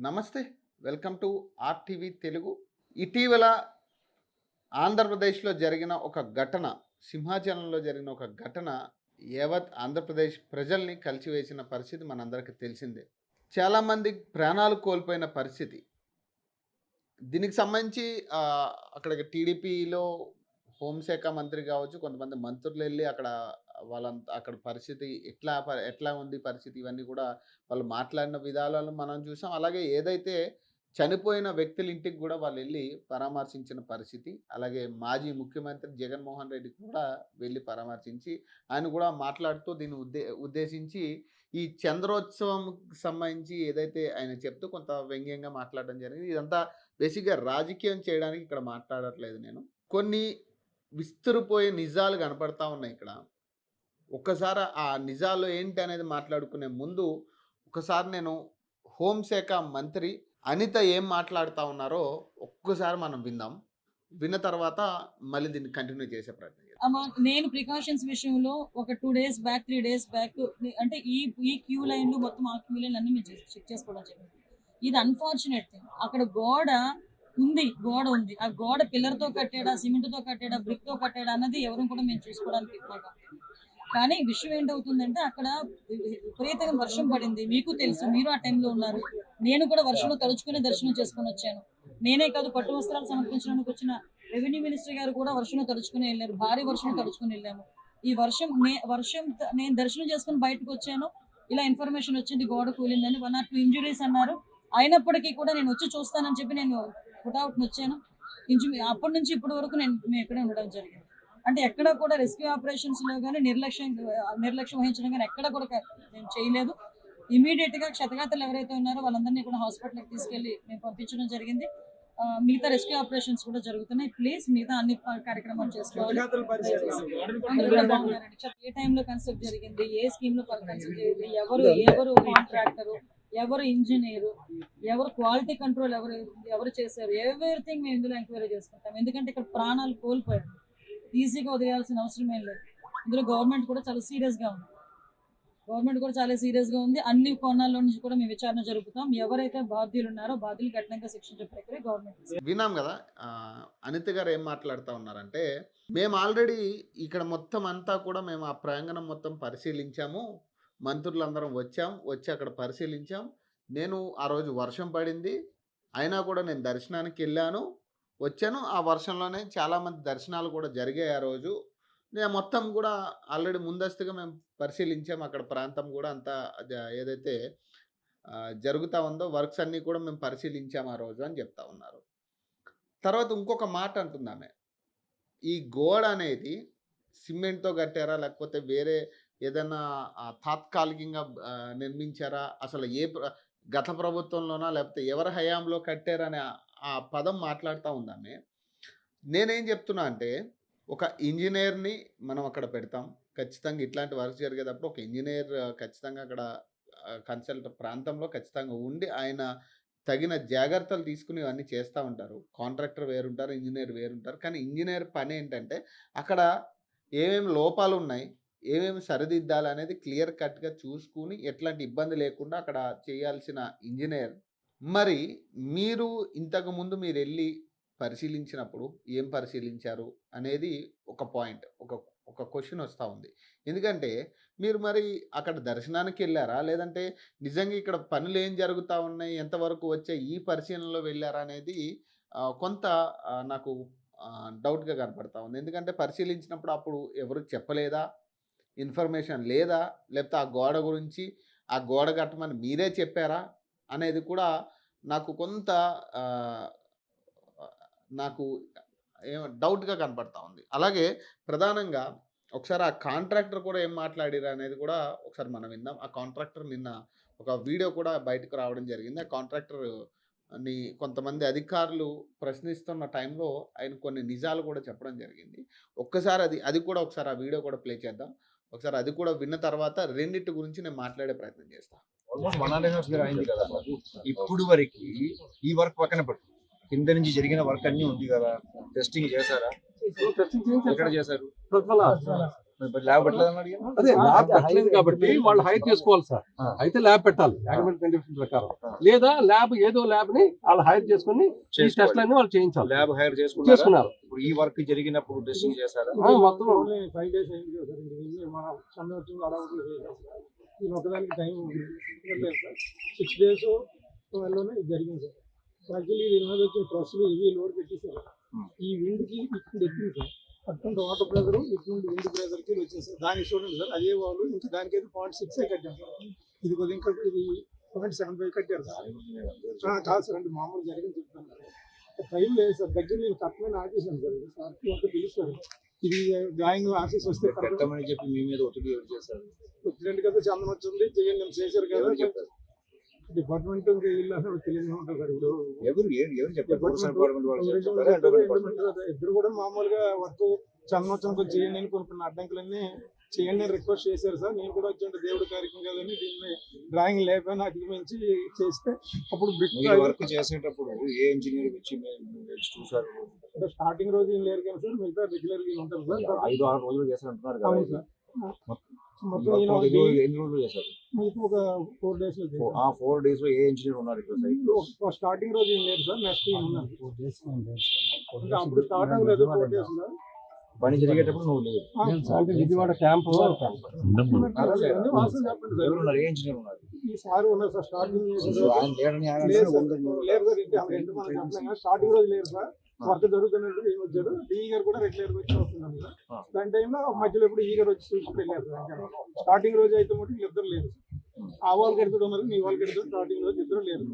నమస్తే. Welcome to RTV Telugu. ఇటీవల ఆంధ్రప్రదేశ్లో జరిగిన ఒక ఘటన, సింహాచలంలో జరిగిన ఒక ఘటన యావత్ ఆంధ్రప్రదేశ్ ప్రజల్ని కలిచివేసిన పరిస్థితి మనందరికీ తెలిసిందే. చాలామంది ప్రాణాలు కోల్పోయిన పరిస్థితి. దీనికి సంబంధించి అక్కడికి టీడీపీలో హోంశాఖ మంత్రి కావచ్చు, కొంతమంది మంత్రులు వెళ్ళి అక్కడ పరిస్థితి ఎట్లా ఉంది పరిస్థితి, ఇవన్నీ కూడా వాళ్ళు మాట్లాడిన విధానాలు మనం చూసాం. అలాగే ఏదైతే చనిపోయిన వ్యక్తుల ఇంటికి కూడా వాళ్ళు వెళ్ళి పరామర్శించిన పరిస్థితి. అలాగే మాజీ ముఖ్యమంత్రి జగన్మోహన్ రెడ్డి కూడా వెళ్ళి పరామర్శించి ఆయన కూడా మాట్లాడుతూ దీన్ని ఉద్దేశించి ఈ చంద్రోత్సవం సంబంధించి ఏదైతే ఆయన చెప్తూ కొంత వ్యంగ్యంగా మాట్లాడడం జరిగింది. ఇదంతా బేసిక్గా రాజకీయం చేయడానికి ఇక్కడ మాట్లాడట్లేదు నేను. కొన్ని విస్తురుపోయే నిజాలు కనపడతా ఉన్నాయి ఇక్కడ. ఒక్కసారి ఆ నిజాలు ఏంటి అనేది మాట్లాడుకునే ముందు ఒకసారి నేను హోంశాఖ మంత్రి అనిత ఏం మాట్లాడుతూ ఉన్నారో ఒక్కసారి మనం విందాం. విన్న తర్వాత మళ్ళీ దీన్ని కంటిన్యూ చేసే ప్రయత్నం చేద్దాం. నేను ప్రికాషన్స్ విషయంలో ఒక 2 days బ్యాక్ 3 days బ్యాక్ అంటే ఈ క్యూ లైన్లు మొత్తం ఆ క్యూ లైన్ అన్ని మేము చెక్ చేసుకోవడం జరిగింది. ఇది అన్ఫార్చునేట్ థింగ్. అక్కడ గోడ ఉంది. ఆ గోడ పిల్లర్తో కట్టాడా, సిమెంట్తో కట్టాడా, బ్రిక్తో కట్టాడా అన్నది ఎవరు కూడా మేము చూసుకోవడానికి ఇవ్వగా. కానీ విషయం ఏంటవుతుందంటే అక్కడ విపరీతంగా వర్షం పడింది. మీకు తెలుసు, మీరు ఆ టైంలో ఉన్నారు. నేను కూడా వర్షంలో తడుచుకుని దర్శనం చేసుకుని వచ్చాను. నేనే కాదు, పట్టు వస్త్రాలు సమర్పించడానికి వచ్చిన రెవెన్యూ మినిస్టర్ గారు కూడా వర్షంలో తడుచుకుని వెళ్ళారు. భారీ వర్షంలో తడుచుకుని వెళ్ళాము. ఈ వర్షం నేను దర్శనం చేసుకుని బయటకు వచ్చాను. ఇలా ఇన్ఫర్మేషన్ వచ్చింది గోడ కూలిందని. 1 or 2 ఇంజురీస్ అన్నారు. అయినప్పటికీ కూడా నేను వచ్చి చూస్తానని చెప్పి నేను పుట్అవుట్ని వచ్చాను. అప్పటి నుంచి ఇప్పటి వరకు మేము ఇక్కడే ఉండడం జరిగింది. అంటే ఎక్కడ కూడా రెస్క్యూ ఆపరేషన్స్లో కానీ నిర్లక్ష్యం వహించడం కానీ ఎక్కడ కూడా మేము చేయలేదు. ఇమీడియట్గా క్షతగాతులు ఎవరైతే ఉన్నారో వాళ్ళందరినీ కూడా హాస్పిటల్కి తీసుకెళ్ళి మేము పంపించడం జరిగింది. మిగతా రెస్క్యూ ఆపరేషన్స్ కూడా జరుగుతున్నాయి. ప్లీజ్ మిగతా అన్ని కార్యక్రమాలు చేసుకోవాలి. ఏ టైంలో కన్స్ట్రక్ట్ జరిగింది, ఏ స్కీమ్లో కన్స్ట్రక్ట్ జరిగింది, ఎవరు కాంట్రాక్టరు, ఎవరు ఇంజనీరు, ఎవరు క్వాలిటీ కంట్రోల్ ఎవరు చేశారు, ఎవ్రీథింగ్ మేము ఇందులో ఎంక్వైరీ చేసుకుంటాం. ఎందుకంటే ఇక్కడ ప్రాణాలు కోల్పోయారు. ఈజీగా వదిలేయాల్సిన అవసరం ఏం లేదు. ఇందులో గవర్నమెంట్ కూడా చాలా సీరియస్గా ఉంది. అన్ని కోణాల్లో నుంచి కూడా మేము విచారణ జరుపుతాం. ఎవరైతే బాధ్యులు ఉన్నారో బాధ్యులు కఠినంగా శిక్షించే ప్రక్రియ గవర్నమెంట్. విన్నాం కదా అనిత గారు ఏం మాట్లాడుతూ ఉన్నారంటే, మేము ఆల్రెడీ ఇక్కడ మొత్తం అంతా కూడా మేము ఆ ప్రాంగణం మొత్తం పరిశీలించాము. మంత్రులందరం వచ్చి అక్కడ పరిశీలించాం. నేను ఆ రోజు వర్షం పడింది, అయినా కూడా నేను దర్శనానికి వెళ్ళాను, వచ్చాను. ఆ వర్షంలోనే చాలామంది దర్శనాలు కూడా జరిగాయి. ఆ రోజు నేను మొత్తం కూడా ఆల్రెడీ ముందస్తుగా మేము పరిశీలించాం. అక్కడ ప్రాంతం కూడా అంతా ఏదైతే జరుగుతూ ఉందో వర్క్స్ అన్నీ కూడా మేము పరిశీలించాము ఆ రోజు అని చెప్తా ఉన్నారు. తర్వాత ఇంకొక మాట అంటుందామె, ఈ గోడ అనేది సిమెంట్తో కట్టారా లేకపోతే వేరే ఏదైనా తాత్కాలికంగా నిర్మించారా, అసలు గత ప్రభుత్వంలోనా లేకపోతే ఎవరి హయాంలో కట్టారనే ఆ పదం మాట్లాడుతూ ఉందామె. నేనేం చెప్తున్నా అంటే, ఒక ఇంజనీర్ని మనం అక్కడ పెడతాం. ఖచ్చితంగా ఇట్లాంటి వర్క్ జరిగేటప్పుడు ఒక ఇంజనీర్ ఖచ్చితంగా అక్కడ కన్సల్ట్ ప్రాంతంలో ఖచ్చితంగా ఉండి ఆయన తగిన జాగ్రత్తలు తీసుకుని ఇవన్నీ చేస్తూ ఉంటారు. కాంట్రాక్టర్ వేరుంటారు, ఇంజనీర్ వేరుంటారు. కానీ ఇంజనీర్ పని ఏంటంటే అక్కడ ఏమేమి లోపాలు ఉన్నాయి, ఏమేమి సరిదిద్దాలి అనేది క్లియర్ కట్గా చూసుకుని ఎట్లాంటి ఇబ్బంది లేకుండా అక్కడ చేయాల్సిన ఇంజనీర్. మరి మీరు ఇంతకుముందు మీరు వెళ్ళి పరిశీలించినప్పుడు ఏం పరిశీలించారు అనేది ఒక పాయింట్, ఒక క్వశ్చన్ వస్తూ ఉంది. ఎందుకంటే మీరు మరి అక్కడ దర్శనానికి వెళ్ళారా, లేదంటే నిజంగా ఇక్కడ పనులు ఏం జరుగుతూ ఉన్నాయి, ఎంతవరకు వచ్చే ఈ పరిశీలనలో వెళ్ళారా అనేది కొంత నాకు డౌట్గా కనపడతా ఉంది. ఎందుకంటే పరిశీలించినప్పుడు అప్పుడు ఎవరు చెప్పలేదా, ఇన్ఫర్మేషన్ లేదా, లేకపోతే ఆ గోడ గురించి ఆ గోడ కట్టమని మీరే చెప్పారా అనేది కూడా నాకు కొంత నాకు డౌట్గా కనపడతా ఉంది. అలాగే ప్రధానంగా ఒకసారి ఆ కాంట్రాక్టర్ కూడా ఏం మాట్లాడారు అనేది కూడా ఒకసారి మనం విందాం. ఆ కాంట్రాక్టర్ నిన్న ఒక వీడియో కూడా బయటకు రావడం జరిగింది. ఆ కాంట్రాక్టర్ని కొంతమంది అధికారులు ప్రశ్నిస్తున్న టైంలో ఆయన కొన్ని నిజాలు కూడా చెప్పడం జరిగింది. ఒక్కసారి అది కూడా ఒకసారి ఆ వీడియో కూడా ప్లే చేద్దాం. ఒకసారి అది కూడా విన్న తర్వాత రెండింటి గురించి నేను మాట్లాడే ప్రయత్నం చేస్తాను. ఆల్మోస్ట్ 1.5 years అయింది కదా బాబు. ఇప్పుడు వరకు ఈ వర్క్ పక్కన పెట్టు, కింద నుంచి జరిగిన వర్క్ అన్నీ ఉంది కదా. టెస్టింగ్ చేశారా? ఎక్కడ చేశారు? ల్యాబ్ పెట్టలేదని అడిగాను. అదే ల్యాబ్ పెట్టలేదు కాబట్టి వాళ్ళు హైర్ చేసుకోవాలి సార్. ఆ. అయితే ల్యాబ్ పెట్టాలి యాక్మెంట్ కండిషన్ ప్రకారం. లేదా ల్యాబ్ ఏదో ల్యాబ్ ని వాళ్ళు హైర్ చేసుకుని ఈ టెస్ట్లన్నీ వాళ్ళు చేయించాలి. ల్యాబ్ హైర్ చేసుకున్నారు. ఇప్పుడు ఈ వర్క్ జరిగినప్పుడు టెస్టింగ్ చేశారా? మొత్తం 5 days అయింది కదా సార్. ఇది మన సమ్మె వచ్చింది అడవులు చేసాం. ఇది ఒకదానికి టైం ఉంది సార్. 6 days లోనే ఇది జరిగింది సార్. యాక్చువల్లీ దీని మీద వచ్చే ట్రస్ ఇది లోడ్ పెట్టేసారు. ఈ విండ్కి ఇక్కడ ఎక్కింది సార్. అటువంటి వాటర్ ప్రెజర్ ఇటువంటి విండ్ ప్రెజర్కి వచ్చింది సార్. దానికి చూడండి సార్, అదే వాళ్ళు ఇంకా దానికైతే 0.6 కట్టాం సార్. ఇది కొద్దిగా ఇంకా ఇది 0.75 కట్టారు సార్. కాదు సార్, అంటే మామూలు జరిగింది చెప్తాను సార్. టైం లేదు సార్, దగ్గర నేను కట్టమని ఆఫీసాను సార్. సార్ పిలుస్తారు, ఇది డ్రాయింగ్ ఆఫీస్ వస్తే పెట్టమని చెప్పి మీ మీద ఒత్తిడి చేశారు. వచ్చినట్టు కదా చందనం వచ్చింది చేయండి నేను చేశారు కదా ఎవరు చెప్పారు? డిపార్ట్మెంట్ ఇంకా ఇల్లు అసలు తెలియదు ఉంటుంది సార్. ఇప్పుడు ఎవరు చెప్పారు? డిపార్ట్మెంట్ వాళ్ళు చెప్పారా? ఇద్దరు కూడా మామూలుగా వర్క్ చందనోత్సవం కొంచెం చేయండి అని కొన్ని అడ్డంకులన్నీ చేయండి అని రిక్వెస్ట్ చేశారు సార్. నేను కూడా వచ్చి దేవుడి కార్యక్రమం కదని దీన్ని డ్రాయింగ్ లేకపోయినా అధిగమించి చేస్తే అప్పుడు బ్రిక్ వర్క్ చేసేటప్పుడు ఏ ఇంజనీర్ వచ్చి చూసారు? స్టార్టింగ్ రోజు ఏం లేరు కదా సార్, మిగతా రెగ్యులర్ గా ఉంటారు సార్. 5-6 రోజులు చేశారంటున్నారు అవును కదా. సార్, మొత్తం ఎన్ని రోజులు చేశారు? మీకు ఒక 4 days లో చేశారు. 4 days లో ఏ ఇంజనీర్ ఉన్నారు ఇక్కడ సైట్? స్టార్టింగ్ రోజు ఏం లేదు సార్, నెక్స్ట్ ఏం ఉన్నారు. ఇంకా అప్పుడు స్టార్ట్ అవ్వలేదు 4 days లో. పని జరిగేటప్పుడు నువ్వు లేదు. అంటే విజయవాడ క్యాంప్ ఎవరున్నారు? ఏ ఇంజనీర్ ఉన్నారు? ఈ సార్ ఉన్నారు సార్. స్టార్టింగ్ ఆయన లేడని ఆయన లేదు అన్నారు, సార్, ఉందని నువ్వు లేదు సార్. ఇంటి రెండు మనకి చెప్పలేం. స్టార్టింగ్ రోజు లేరు సార్, వర్క్ జరుగుతున్నట్టు ఏం వచ్చారు. ఈ గారు కూడా రెగ్యులర్ వచ్చి వస్తున్నాం సార్. దాని టైంలో మధ్యలో ఇప్పుడు ఈ గారు వచ్చి చూసుకుంటూ వెళ్ళారు సార్. స్టార్టింగ్ రోజు అయితే మటు ఇద్దరు లేరు సార్. ఆ వాళ్ళు కడుతూ ఉన్నారు, మీ వాళ్ళు కడుతూ స్టార్టింగ్ రోజు ఇద్దరు లేరు.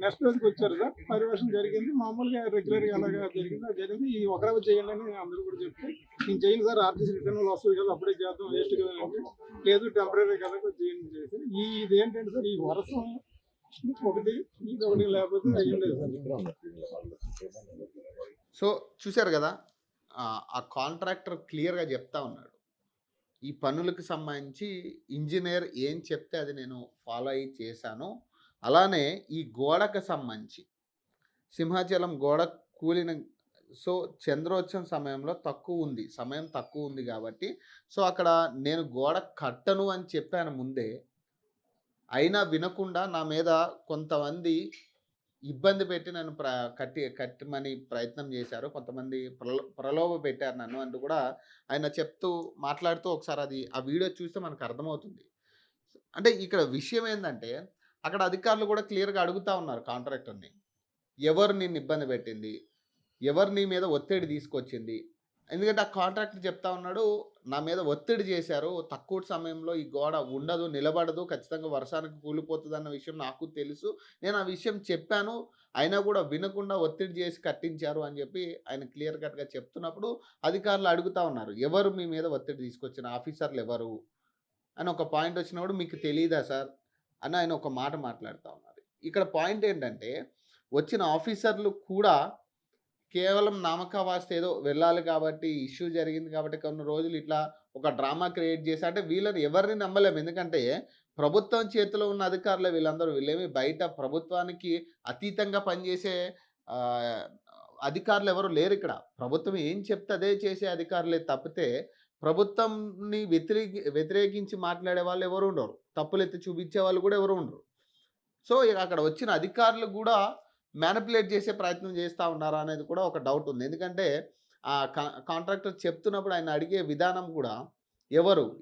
నెక్స్ట్ రోజుకి వచ్చారు సార్, పరివేషం జరిగింది మామూలుగా రెగ్యులర్ గా అలాగా జరిగింది. అది జరిగింది. ఈ ఒకరోజు చేయండి అని అందరూ కూడా చెప్తే నేను చేయను సార్, ఆర్టీసీ రిటర్న్ వస్తుంది కదా అప్పుడే చేద్దాం, వేస్ట్ కదా అంటే లేదు టెంపరీ కదా చేయండి చేసి. ఇది ఏంటంటే సార్, ఈ వర్షం ఒకటి ఇది ఒకటి లేకపోతే అయ్యింది సార్. సో చూశారు కదా, ఆ కాంట్రాక్టర్ క్లియర్గా చెప్తా ఉన్నాడు, ఈ పనులకు సంబంధించి ఇంజనీర్ ఏం చెప్తే అది నేను ఫాలో అయ్యి చేశాను. అలానే ఈ గోడకు సంబంధించి సింహాచలం గోడ కూలిన, సో చంద్రోత్సవం సమయంలో సమయం తక్కువ ఉంది కాబట్టి సో అక్కడ నేను గోడ కట్టను అని చెప్పాను ముందే. అయినా వినకుండా నా మీద కొంతమంది ఇబ్బంది పెట్టి నన్ను కట్టమని ప్రయత్నం చేశారు. కొంతమంది ప్రలోభ పెట్టారు నన్ను అంటూ కూడా ఆయన మాట్లాడుతూ ఒకసారి ఆ వీడియో చూస్తే మనకు అర్థమవుతుంది. అంటే ఇక్కడ విషయం ఏంటంటే అక్కడ అధికారులు కూడా క్లియర్గా అడుగుతూ ఉన్నారు కాంట్రాక్టర్ని, ఎవరు నిన్ను ఇబ్బంది పెట్టింది, ఎవరు నీ మీద ఒత్తిడి తీసుకొచ్చింది. ఎందుకంటే ఆ కాంట్రాక్టర్ చెప్తా ఉన్నాడు, నా మీద ఒత్తిడి చేశారు, తక్కువ సమయంలో ఈ గోడ ఉండదు, నిలబడదు, ఖచ్చితంగా వర్షానికి కూలిపోతుంది అన్న విషయం నాకు తెలుసు, నేను ఆ విషయం చెప్పాను, అయినా కూడా వినకుండా ఒత్తిడి చేసి కట్టించారు అని చెప్పి ఆయన క్లియర్ కట్గా చెప్తున్నప్పుడు అధికారులు అడుగుతూ ఉన్నారు, ఎవరు మీ మీద ఒత్తిడి తీసుకొచ్చిన ఆఫీసర్లు ఎవరు అని ఒక పాయింట్ వచ్చినప్పుడు మీకు తెలియదా సార్ అని ఆయన ఒక మాట మాట్లాడుతూ ఉన్నారు. ఇక్కడ పాయింట్ ఏంటంటే వచ్చిన ఆఫీసర్లు కూడా కేవలం నామకావాస్త ఏదో వెళ్ళాలి కాబట్టి ఇష్యూ జరిగింది కాబట్టి కొన్ని రోజులు ఇట్లా ఒక డ్రామా క్రియేట్ చేసి, అంటే వీళ్ళని ఎవరిని నమ్మలేము. ఎందుకంటే ప్రభుత్వం చేతిలో ఉన్న అధికారులే వీళ్ళందరూ. వీళ్ళేమి బయట ప్రభుత్వానికి అతీతంగా పనిచేసే అధికారులు ఎవరు లేరు ఇక్కడ. ప్రభుత్వం ఏం చెప్తే అదే చేసే అధికారులే తప్పితే ప్రభుత్వంని వ్యతిరేకించి మాట్లాడే వాళ్ళు ఎవరు ఉండరు, తప్పులు ఎత్తి చూపించే వాళ్ళు కూడా ఎవరు ఉండరు. సో అక్కడ వచ్చిన అధికారులు కూడా మ్యానిపులేట్ చేసే ప్రయత్నం చేస్తూ ఉన్నారా అనేది కూడా ఒక డౌట్ ఉంది. ఎందుకంటే ఆ కాంట్రాక్టర్ చెప్తున్నప్పుడు ఆయన అడిగే విధానం కూడా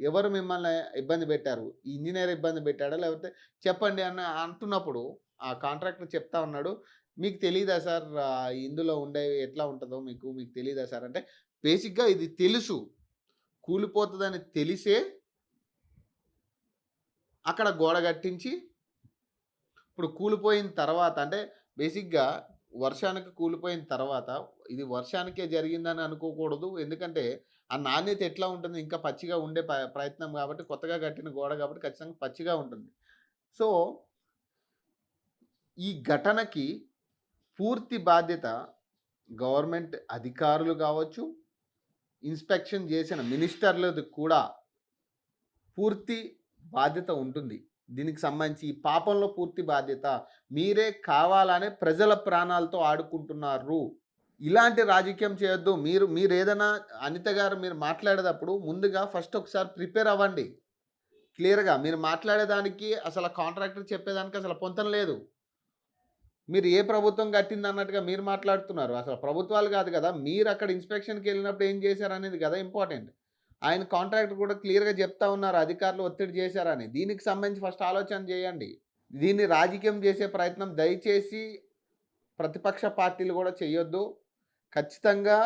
ఎవరు మిమ్మల్ని ఇబ్బంది పెట్టారు, ఈ ఇంజనీర్ ఇబ్బంది పెట్టాడా లేకపోతే చెప్పండి అంటున్నప్పుడు ఆ కాంట్రాక్టర్ చెప్తా ఉన్నాడు, మీకు తెలీదా సార్ ఇందులో ఉండే ఎట్లా ఉంటుందో మీకు తెలీదా సార్ అంటే, బేసిక్గా ఇది తెలుసు, కూలిపోతుందని తెలిసే అక్కడ గోడ కట్టించి ఇప్పుడు కూలిపోయిన తర్వాత, అంటే బేసిక్గా వర్షానికి కూలిపోయిన తర్వాత ఇది వర్షానికే జరిగిందని అనుకోకూడదు. ఎందుకంటే ఆ నాణ్యత ఎట్లా ఉంటుంది, ఇంకా పచ్చిగా ఉండే ప్రయత్నం కాబట్టి, కొత్తగా కట్టిన గోడ కాబట్టి ఖచ్చితంగా పచ్చిగా ఉంటుంది. సో ఈ ఘటనకి పూర్తి బాధ్యత గవర్నమెంట్ అధికారులు కావచ్చు, ఇన్స్పెక్షన్ చేసిన మినిస్టర్లది కూడా పూర్తి బాధ్యత ఉంటుంది. దీనికి సంబంధించి ఈ పాపంలో పూర్తి బాధ్యత మీరే కావాలనే ప్రజల ప్రాణాలతో ఆడుకుంటున్నారు. ఇలాంటి రాజకీయం చేయొద్దు. మీరు ఏదైనా అనిత గారు మీరు మాట్లాడేటప్పుడు ముందుగా ఫస్ట్ ఒకసారి ప్రిపేర్ అవ్వండి. క్లియర్‌గా మీరు మాట్లాడేదానికి అసలు కాంట్రాక్టర్ చెప్పేదానికి అసలు పొంతన లేదు. మీరు ఏ ప్రభుత్వం కట్టిందన్నట్టుగా మీరు మాట్లాడుతున్నారు. అసలు ప్రభుత్వాలు కాదు కదా! మీరు అక్కడ ఇన్స్‌పెక్షన్‌కి వెళ్ళినప్పుడు ఏం చేశారనేది కదా ఇంపార్టెంట్. ఆయన కాంట్రాక్టర్ కూడా క్లియర్‌గా చెప్తా ఉన్నారు అధికారులు ఒత్తిడి చేశారని. దీనికి సంబంధించి ఫస్ట్ ఆలోచన చేయండి. దీన్ని రాజకీయం చేసే ప్రయత్నం దయచేసి ప్రతిపక్ష పార్టీలు కూడా చేయొద్దు. ఖచ్చితంగా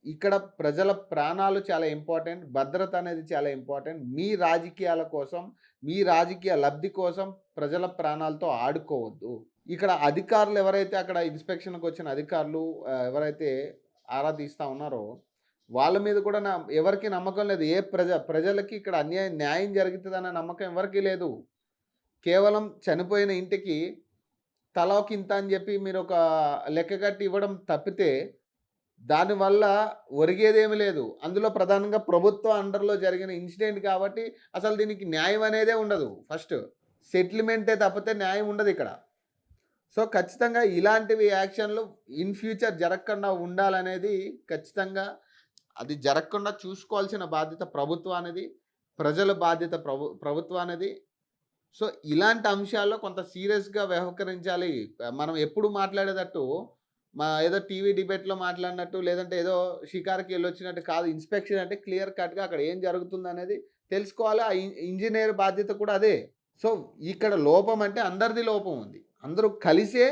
ఇక్కడ ప్రజల ప్రాణాలు చాలా ఇంపార్టెంట్. భద్రత అనేది చాలా ఇంపార్టెంట్. మీ రాజకీయాల కోసం, మీ రాజకీయ లబ్ధి కోసం ప్రజల ప్రాణాలతో ఆడుకోవద్దు. ఇక్కడ అధికారులు ఎవరైతే అక్కడ ఇన్స్‌పెక్షన్‌కి వచ్చిన అధికారులు ఎవరైతే ఆరా తీస్తా ఉన్నారో, వాళ్ళ మీద కూడా ఎవరికీ నమ్మకం లేదు. ప్రజలకి ఇక్కడ న్యాయం జరుగుతదన్న నమ్మకం ఎవరికీ లేదు. కేవలం చనిపోయిన ఇంటికి తలోకింత అని చెప్పి మీరొక లెక్క కట్టి ఇవ్వడం తప్పితే, దానివల్ల ఒరిగేదేమీ లేదు. అందులో ప్రధానంగా ప్రభుత్వ అండర్‌లో జరిగిన ఇన్సిడెంట్ కాబట్టి అసలు దీనికి న్యాయం అనేదే ఉండదు ఫస్ట్. సెటిల్‌మెంటే తప్పితే న్యాయం ఉండదిక్కడ. సో, ఖచ్చితంగా ఇలాంటివి యాక్షన్‌లు ఇన్ ఫ్యూచర్ జరగకుండా ఉండాలనేది ఖచ్చితంగా అది జరగకుండా చూసుకోవాల్సిన బాధ్యత ప్రభుత్వానిది. ప్రజల బాధ్యత ప్రభుత్వానిది. సో, ఇలాంటి అంశాల్లో కొంత సీరియస్‌గా వ్యవహరించాలి. మనం ఎప్పుడు మాట్లాడేటట్టు ఏదో టీవీ డిబేట్‌లో మాట్లాడినట్టు లేదంటే ఏదో షికారుకి ఎళ్ళొచ్చినట్టు కాదు. ఇన్స్‌పెక్షన్ అంటే క్లియర్ కట్‌గా అక్కడ ఏం జరుగుతుందనేది తెలుసుకోవాలి. ఆ ఇంజినీర్ బాధ్యత కూడా అదే. సో, ఇక్కడ లోపం అంటే అందరిది లోపం ఉంది. అందరూ కలిసే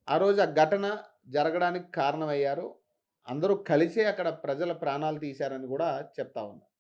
ఆ రోజు ఆ ఘటన జరగడానికి కారణమయ్యారు. అందరూ కలిసే అక్కడ ప్రజల ప్రాణాలు తీశారని కూడా చెప్తా ఉన్నా.